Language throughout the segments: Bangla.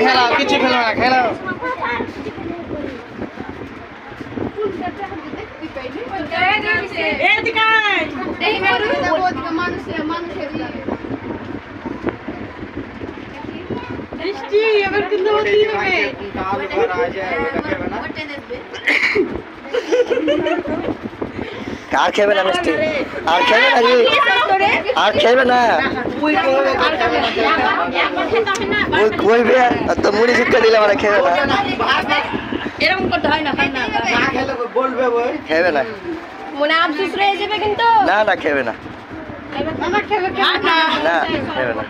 খেলাও কিছু খেলো না খেলাও আর খেবে না মিষ্টি আর খেবে না আর খেবে না কইবে তো মুড়ি শিক্ষা দিলে মানে খেবে না এরকম করতে হয় না খেবে না মনে আফসোস রয়ে যাবে কিন্তু না না খেবে না না খেবে না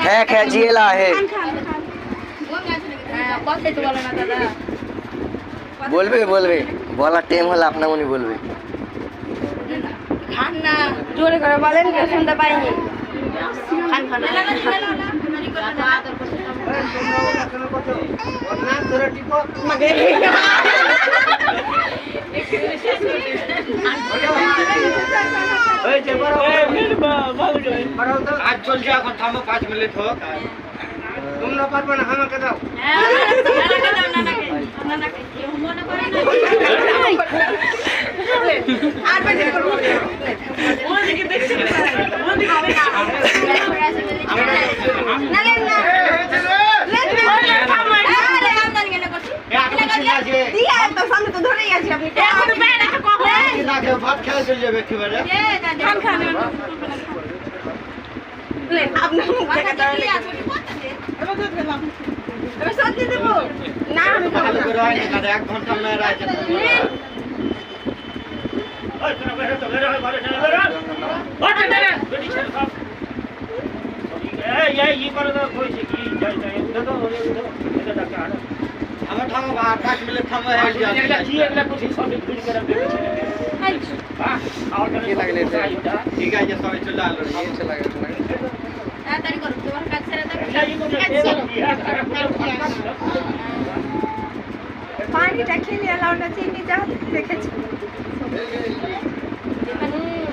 হ্যাঁ খেয়ে জিয়েলা হে কথাই তো বলে না দাদা বলবে বলবে বলার টাইম হলে আপনার উনি বলবে খান না জোরে করে বলেন কেউ শুনতে পাইনি খান খান आज चल जा এখন থামো 5 মিনিট হোক তোমরা পারবে না আমাকে দাও আর বেশি করব ওদিকে দেখছি ওদিকে হবে না না না ভাত খেয়ে চলে যাবে একেবারে এক ঘন্টা মেয়ের আছে আমার থামো 5 মিনিট থামো ঠিক আছে সবাই চলে আলো তাড়াতাড়ি করো তোমার কাজ ছেড়ে দাও পানিটা খেলে লাউটা চিনি যা দেখেছি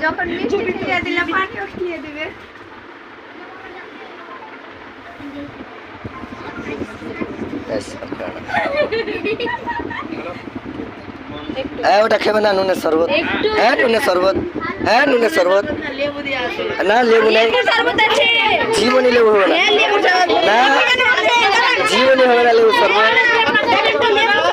যখন মিষ্টি খেয়ে দিলাম পানিও খেয়ে দিবে ওটা খেবে না নুনের শরবত হ্যাঁ নুনের শরবত হ্যাঁ নুনের শরবত না লেবু নেই জীবনী লেবু হবে না জীবনী হবে না লেবু শরবত